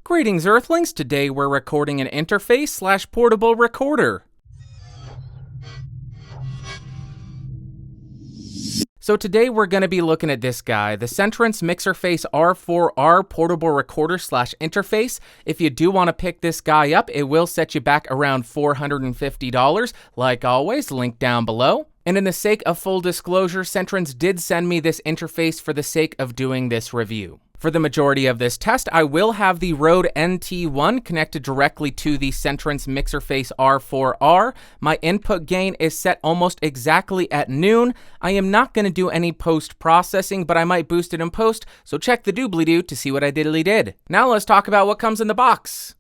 Greetings, Earthlings! Today we're recording an interface/portable recorder. So today we're going to be looking at this guy, the CEntrance Mixerface R4R portable recorder/interface. If you do want to pick this guy up, it will set you back around $450. Like always, link down below. And in the sake of full disclosure, CEntrance did send me this interface for the sake of doing this review. For the majority of this test, I will have the Rode NT1 connected directly to the CEntrance Mixerface R4R. My input gain is set almost exactly at noon. I am not going to do any post-processing, but I might boost it in post, so check the doobly-doo to see what I diddly did. Now let's talk about what comes in the box.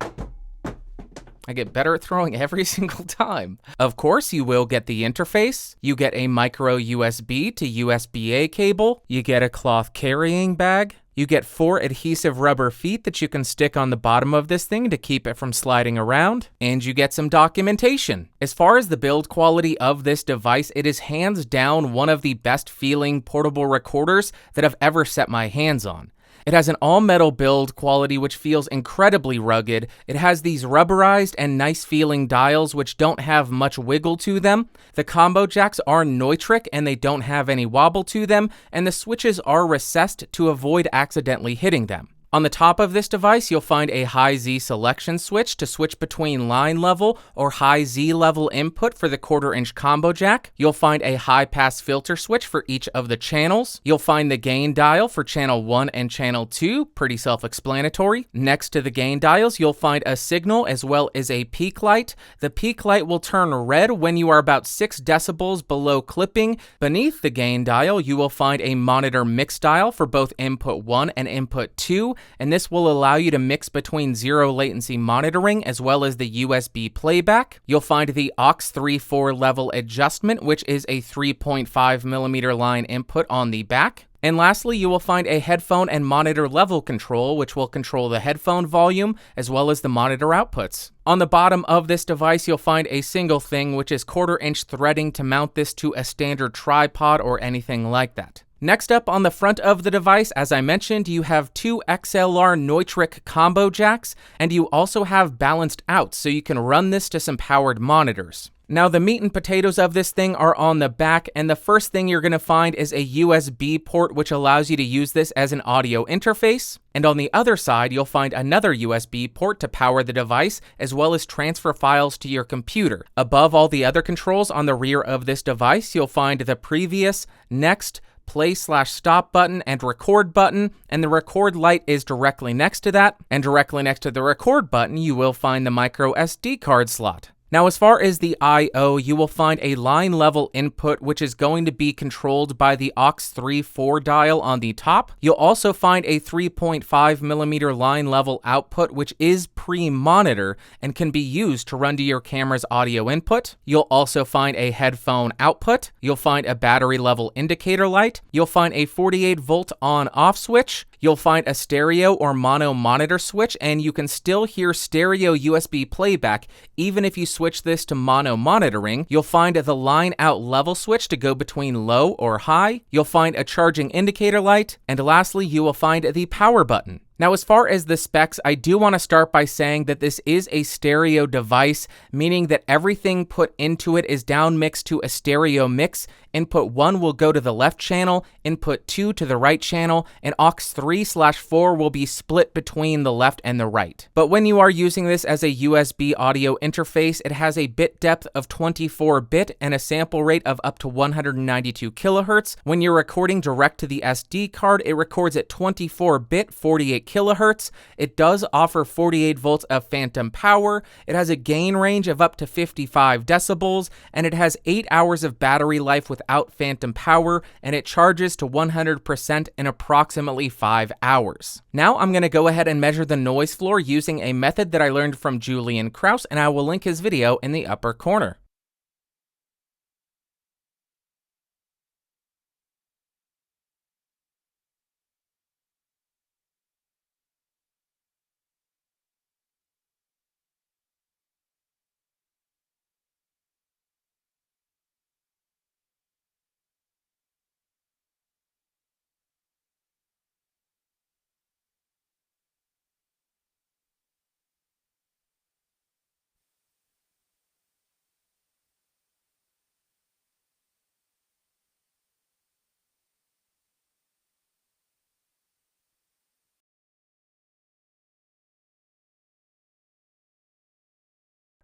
I get better at throwing every single time. Of course, you will get the interface. You get a micro USB to USB-A cable. You get a cloth carrying bag. You get 4 adhesive rubber feet that you can stick on the bottom of this thing to keep it from sliding around. And you get some documentation. As far as the build quality of this device, it is hands down one of the best feeling portable recorders that I've ever set my hands on. It has an all-metal build quality which feels incredibly rugged. It has these rubberized and nice-feeling dials which don't have much wiggle to them. The combo jacks are Neutrik and they don't have any wobble to them, and the switches are recessed to avoid accidentally hitting them. On the top of this device, you'll find a high Z selection switch to switch between line level or high Z level input for the 1/4-inch combo jack. You'll find a high pass filter switch for each of the channels. You'll find the gain dial for channel 1 and channel 2, pretty self-explanatory. Next to the gain dials, you'll find a signal as well as a peak light. The peak light will turn red when you are about 6 decibels below clipping. Beneath the gain dial, you will find a monitor mix dial for both input 1 and input 2. And this will allow you to mix between zero latency monitoring as well as the USB playback. You'll find the AUX 3.4 level adjustment, which is a 3.5mm line input on the back. And lastly, you will find a headphone and monitor level control, which will control the headphone volume as well as the monitor outputs. On the bottom of this device, you'll find a single thing, which is 1/4-inch threading to mount this to a standard tripod or anything like that. Next up on the front of the device, as I mentioned, you have 2 XLR Neutrik combo jacks, and you also have balanced outs, so you can run this to some powered monitors. Now, the meat and potatoes of this thing are on the back, and the first thing you're going to find is a USB port, which allows you to use this as an audio interface. And on the other side, you'll find another USB port to power the device, as well as transfer files to your computer. Above all the other controls on the rear of this device, you'll find the previous, next, play/stop button and record button, and the record light is directly next to that, and directly next to the record button you will find the micro SD card slot. Now, as far as the I/O, you will find a line level input, which is going to be controlled by the AUX 3.4 dial on the top. You'll also find a 3.5mm line level output, which is pre-monitor and can be used to run to your camera's audio input. You'll also find a headphone output. You'll find a battery level indicator light. You'll find a 48-volt on-off switch. You'll find a stereo or mono monitor switch, and you can still hear stereo USB playback even if you switch this to mono monitoring. You'll find the line out level switch to go between low or high. You'll find a charging indicator light, and lastly, you will find the power button. Now, as far as the specs, I do want to start by saying that this is a stereo device, meaning that everything put into it is downmixed to a stereo mix. Input 1 will go to the left channel, input 2 to the right channel, and AUX 3/4 will be split between the left and the right. But when you are using this as a USB audio interface, it has a bit depth of 24-bit and a sample rate of up to 192 kilohertz. When you're recording direct to the SD card, it records at 24-bit, 48 kilohertz. It does offer 48 volts of phantom power. It has a gain range of up to 55 decibels, and it has 8 hours of battery life without phantom power, and it charges to 100% in approximately 5 hours. Now I'm going to go ahead and measure the noise floor using a method that I learned from Julian Kraus, and I will link his video in the upper corner.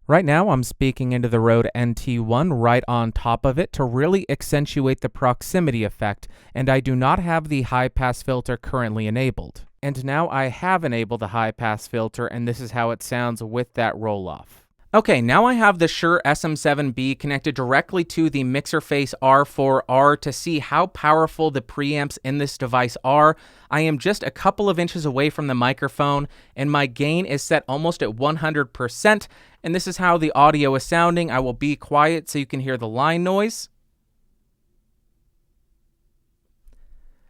Right now, I'm speaking into the Rode NT1 right on top of it to really accentuate the proximity effect, and I do not have the high-pass filter currently enabled. And now I have enabled the high-pass filter, and this is how it sounds with that roll-off. Okay, now I have the Shure SM7B connected directly to the Mixerface R4R to see how powerful the preamps in this device are. I am just a couple of inches away from the microphone, and my gain is set almost at 100%, and this is how the audio is sounding. I will be quiet so you can hear the line noise.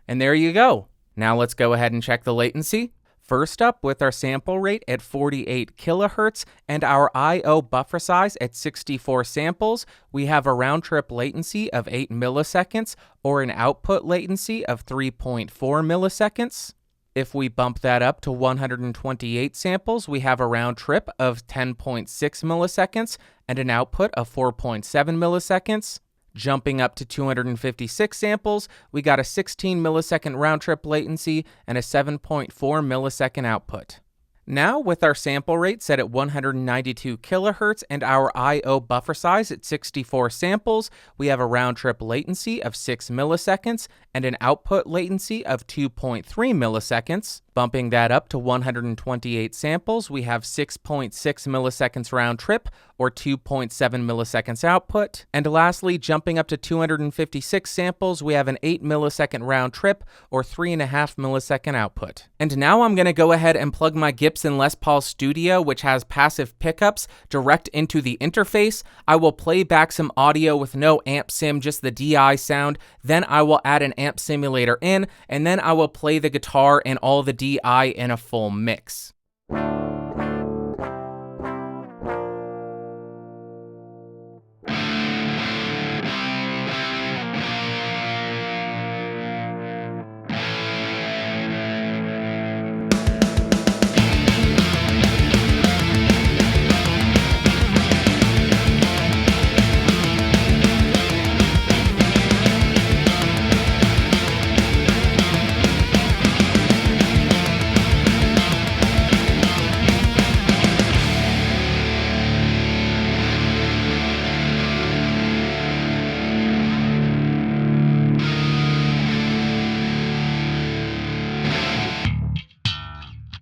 And there you go. Now let's go ahead and check the latency. First up, with our sample rate at 48 kilohertz and our I/O buffer size at 64 samples, we have a round-trip latency of 8 milliseconds or an output latency of 3.4 milliseconds. If we bump that up to 128 samples, we have a round trip of 10.6 milliseconds and an output of 4.7 milliseconds. Jumping up to 256 samples, we got a 16 millisecond round-trip latency and a 7.4 millisecond output. Now, with our sample rate set at 192 kilohertz and our I/O buffer size at 64 samples, we have a round-trip latency of 6 milliseconds and an output latency of 2.3 milliseconds. Bumping that up to 128 samples, we have 6.6 milliseconds round trip or 2.7 milliseconds output. And lastly, jumping up to 256 samples, we have an 8 millisecond round trip or 3.5 millisecond output. And now I'm going to go ahead and plug my Gibson Les Paul Studio, which has passive pickups, direct into the interface. I will play back some audio with no amp sim, just the DI sound. Then I will add an amp simulator in, and then I will play the guitar and all the DI in a full mix.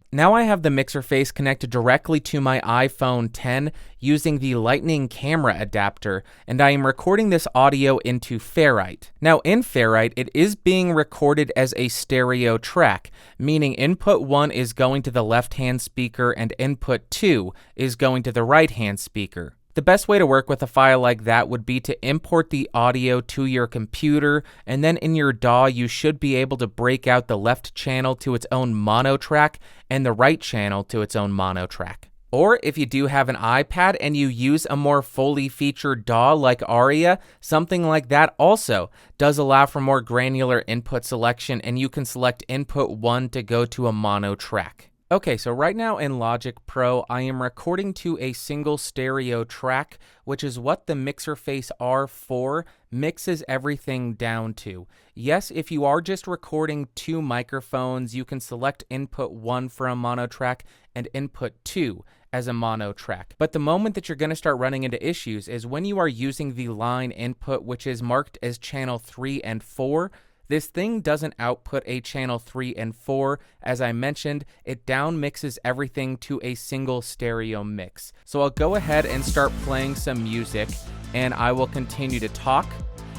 Now I have the Mixerface connected directly to my iPhone X using the Lightning camera adapter, and I am recording this audio into Ferrite. Now in Ferrite, it is being recorded as a stereo track, meaning input 1 is going to the left-hand speaker and input 2 is going to the right-hand speaker. The best way to work with a file like that would be to import the audio to your computer, and then in your DAW you should be able to break out the left channel to its own mono track and the right channel to its own mono track. Or if you do have an iPad and you use a more fully featured DAW like Aria, something like that also does allow for more granular input selection, and you can select input 1 to go to a mono track. Okay, so right now in Logic Pro, I am recording to a single stereo track, which is what the Mixerface R4 mixes everything down to. Yes, if you are just recording 2 microphones, you can select input 1 for a mono track and input 2 as a mono track. But the moment that you're going to start running into issues is when you are using the line input, which is marked as channel 3 and 4. This thing doesn't output a channel 3 and 4. As I mentioned, it down mixes everything to a single stereo mix. So I'll go ahead and start playing some music, and I will continue to talk.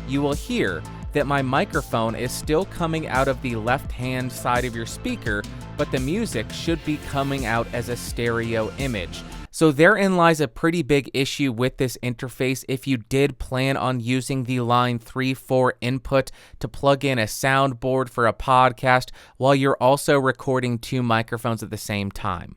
You will hear that my microphone is still coming out of the left-hand side of your speaker, but the music should be coming out as a stereo image. So therein lies a pretty big issue with this interface if you did plan on using the line 3-4 input to plug in a soundboard for a podcast while you're also recording 2 microphones at the same time.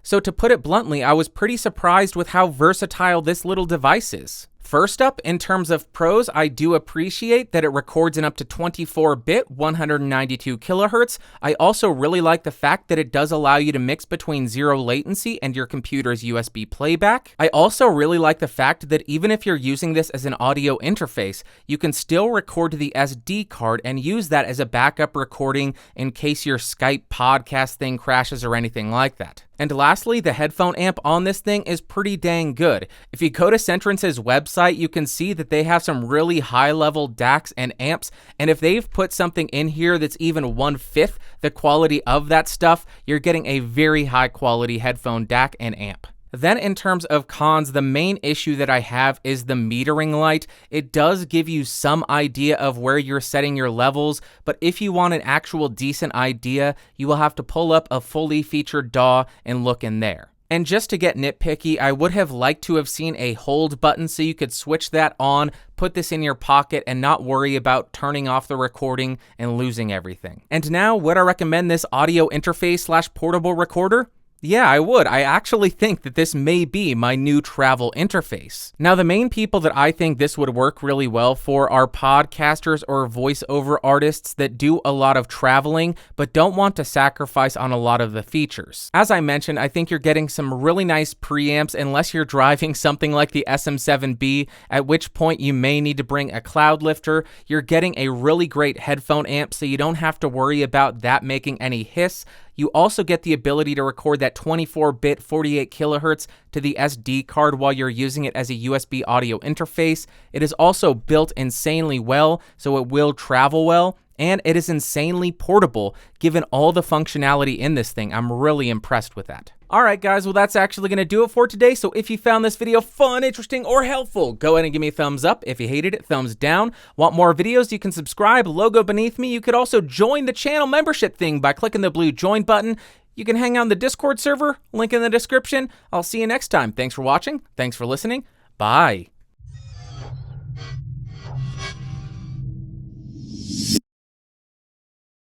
So to put it bluntly, I was pretty surprised with how versatile this little device is. First up, in terms of pros, I do appreciate that it records in up to 24-bit, 192 kilohertz. I also really like the fact that it does allow you to mix between zero latency and your computer's USB playback. I also really like the fact that even if you're using this as an audio interface, you can still record to the SD card and use that as a backup recording in case your Skype podcast thing crashes or anything like that. And lastly, the headphone amp on this thing is pretty dang good. If you go to CEntrance's website, you can see that they have some really high-level DACs and amps, and if they've put something in here that's even 1/5 the quality of that stuff, you're getting a very high-quality headphone DAC and amp. Then in terms of cons, the main issue that I have is the metering light. It does give you some idea of where you're setting your levels, but if you want an actual decent idea, you will have to pull up a fully featured DAW and look in there. And just to get nitpicky, I would have liked to have seen a hold button so you could switch that on, put this in your pocket, and not worry about turning off the recording and losing everything. And now, would I recommend this audio interface / portable recorder? Yeah, I would. I actually think that this may be my new travel interface. Now, the main people that I think this would work really well for are podcasters or voiceover artists that do a lot of traveling, but don't want to sacrifice on a lot of the features. As I mentioned, I think you're getting some really nice preamps unless you're driving something like the SM7B, at which point you may need to bring a cloud lifter. You're getting a really great headphone amp, so you don't have to worry about that making any hiss. You also get the ability to record that 24-bit 48 kilohertz to the SD card while you're using it as a USB audio interface. It is also built insanely well, so it will travel well, and it is insanely portable given all the functionality in this thing. I'm really impressed with that. Alright guys, well that's actually going to do it for today, so if you found this video fun, interesting, or helpful, go ahead and give me a thumbs up. If you hated it, thumbs down. Want more videos, you can subscribe, logo beneath me. You could also join the channel membership thing by clicking the blue join button. You can hang out in the Discord server, link in the description. I'll see you next time. Thanks for watching, thanks for listening, bye.